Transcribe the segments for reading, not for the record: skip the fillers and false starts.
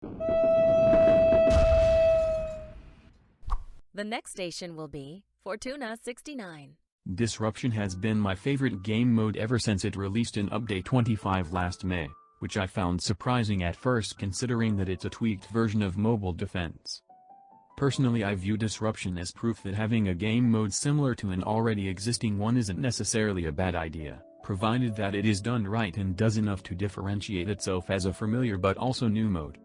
The next station will be Fortuna 69. Disruption has been my favorite game mode ever since it released in Update 25 last May, which I found surprising at first considering that it's a tweaked version of Mobile Defense. Personally, I view Disruption as proof that having a game mode similar to an already existing one isn't necessarily a bad idea, provided that it is done right and does enough to differentiate itself as a familiar but also new mode.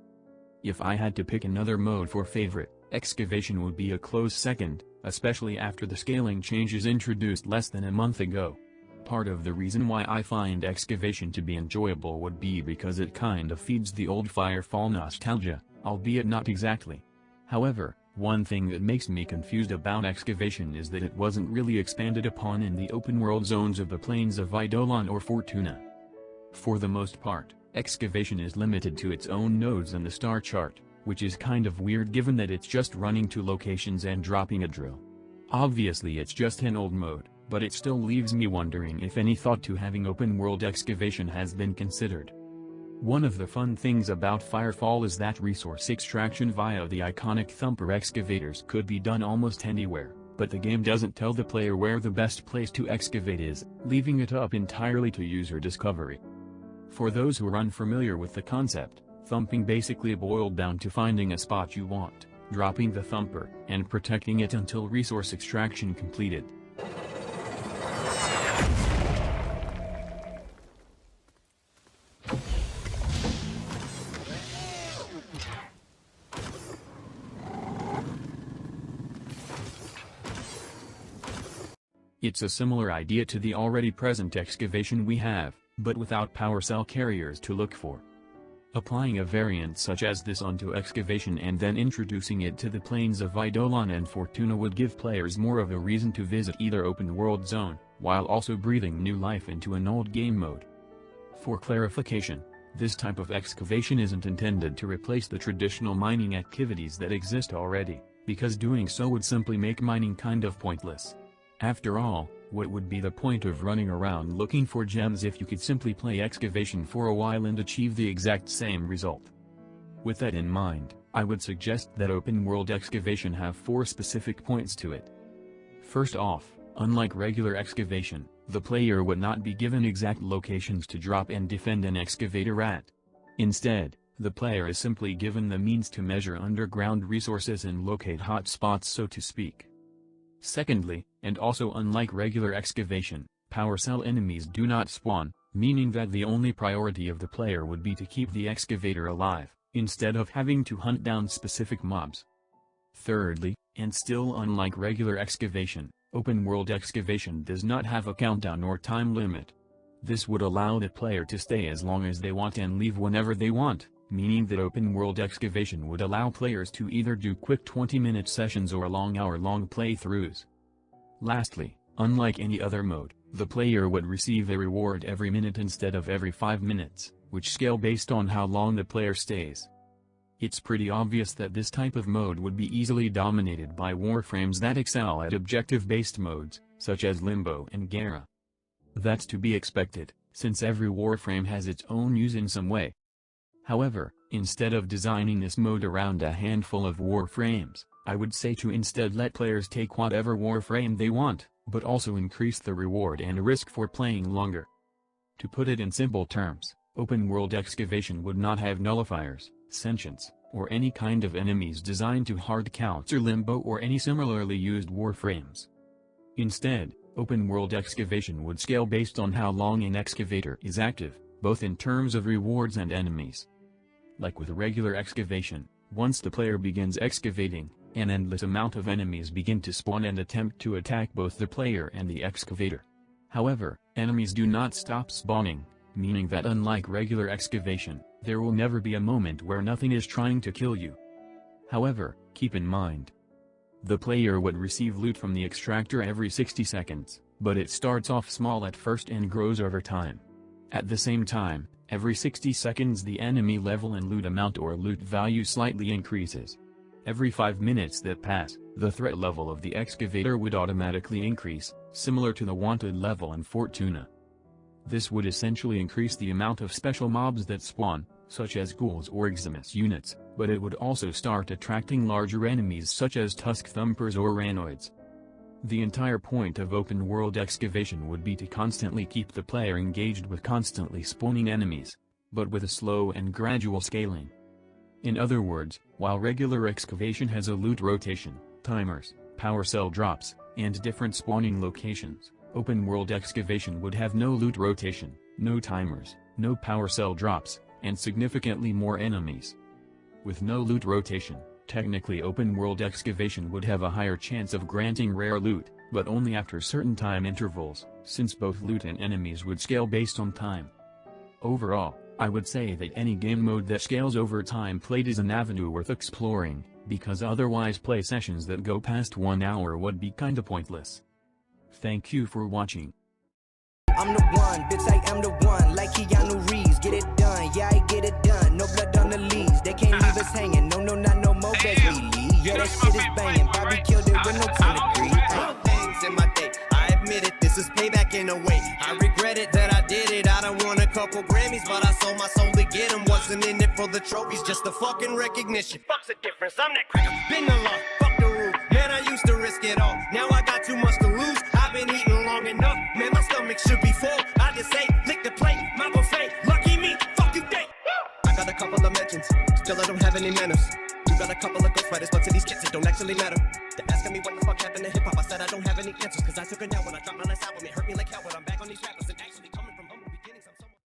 If I had to pick another mode for favorite, Excavation would be a close second, especially after the scaling changes introduced less than a month ago. Part of the reason why I find Excavation to be enjoyable would be because it kind of feeds the old Firefall nostalgia, albeit not exactly. However, one thing that makes me confused about Excavation is that it wasn't really expanded upon in the open-world zones of the plains of Eidolon or Fortuna. For the most part, Excavation is limited to its own nodes and the star chart, which is kind of weird given that it's just running to locations and dropping a drill. Obviously it's just an old mode, but it still leaves me wondering if any thought to having open-world Excavation has been considered. One of the fun things about Firefall is that resource extraction via the iconic Thumper excavators could be done almost anywhere, but the game doesn't tell the player where the best place to excavate is, leaving it up entirely to user discovery. For those who are unfamiliar with the concept, thumping basically boiled down to finding a spot you want, dropping the thumper, and protecting it until resource extraction completed. It's a similar idea to the already present Excavation we have, but without power cell carriers to look for. Applying a variant such as this onto Excavation and then introducing it to the plains of Eidolon and Fortuna would give players more of a reason to visit either open-world zone, while also breathing new life into an old game mode. For clarification, this type of excavation isn't intended to replace the traditional mining activities that exist already, because doing so would simply make mining kind of pointless. After all, what would be the point of running around looking for gems if you could simply play Excavation for a while and achieve the exact same result? With that in mind, I would suggest that open-world Excavation have 4 specific points to it. First off, unlike regular Excavation, the player would not be given exact locations to drop and defend an excavator at. Instead, the player is simply given the means to measure underground resources and locate hot spots, so to speak. Secondly, and also unlike regular Excavation, power cell enemies do not spawn, meaning that the only priority of the player would be to keep the excavator alive, instead of having to hunt down specific mobs. Thirdly, and still unlike regular Excavation, open-world Excavation does not have a countdown or time limit. This would allow the player to stay as long as they want and leave whenever they want, meaning that open-world Excavation would allow players to either do quick 20-minute sessions or long hour-long playthroughs. Lastly, unlike any other mode, the player would receive a reward every minute instead of every 5 minutes, which scale based on how long the player stays. It's pretty obvious that this type of mode would be easily dominated by warframes that excel at objective-based modes, such as Limbo and Gera. That's to be expected, since every warframe has its own use in some way. However, instead of designing this mode around a handful of warframes, I would say to instead let players take whatever warframe they want, but also increase the reward and risk for playing longer. To put it in simple terms, open-world Excavation would not have nullifiers, sentients, or any kind of enemies designed to hard counter Limbo or any similarly used warframes. Instead, open-world Excavation would scale based on how long an excavator is active, both in terms of rewards and enemies. Like with regular Excavation, once the player begins excavating, an endless amount of enemies begin to spawn and attempt to attack both the player and the excavator. However, enemies do not stop spawning, meaning that unlike regular Excavation, there will never be a moment where nothing is trying to kill you. However, keep in mind, the player would receive loot from the extractor every 60 seconds, but it starts off small at first and grows over time. At the same time, every 60 seconds the enemy level and loot amount or loot value slightly increases. Every 5 minutes that pass, the threat level of the excavator would automatically increase, similar to the wanted level in Fortuna. This would essentially increase the amount of special mobs that spawn, such as ghouls or Eximus units, but it would also start attracting larger enemies such as Tusk Thumpers or Ranoids. The entire point of open-world excavation would be to constantly keep the player engaged with constantly spawning enemies, but with a slow and gradual scaling. In other words, while regular excavation has a loot rotation, timers, power cell drops, and different spawning locations, open-world excavation would have no loot rotation, no timers, no power cell drops, and significantly more enemies. With no loot rotation, technically open-world excavation would have a higher chance of granting rare loot, but only after certain time intervals, since both loot and enemies would scale based on time. Overall, I would say that any game mode that scales over time played is an avenue worth exploring, because otherwise play sessions that go past 1 hour would be kinda pointless. Thank you for watching. I'm the one, bitch, I am the one, like Keanu Reeves, get it done, yeah, I get it done, no blood on the leaves, they can't leave us hanging, no, not no more, best we leave, yeah, that shit is banging, Bobby killed it with no 10 degrees. Things in my day, I admit it, this is payback in a way, I regret it that I did it, I done won a couple Grammys, but I sold my soul to get them, wasn't in it for the trophies, just the fucking recognition, fuck's the difference, I'm that cracker, been the law, fuck the rule, man, I used to risk it all, now I got too much to lose, I've been eating long enough, man, my stomach should be full, I just say, lick the plate, my buffet, lucky me, fuck you think. I got a couple of mentions, still I don't have any manners. You got a couple of ghostwriters, but to these kids it don't actually matter. They're asking me what the fuck happened to hip-hop, I said I don't have any answers, cause I took it down when I dropped my last album, it hurt me like hell, but I'm back on these rappers and actually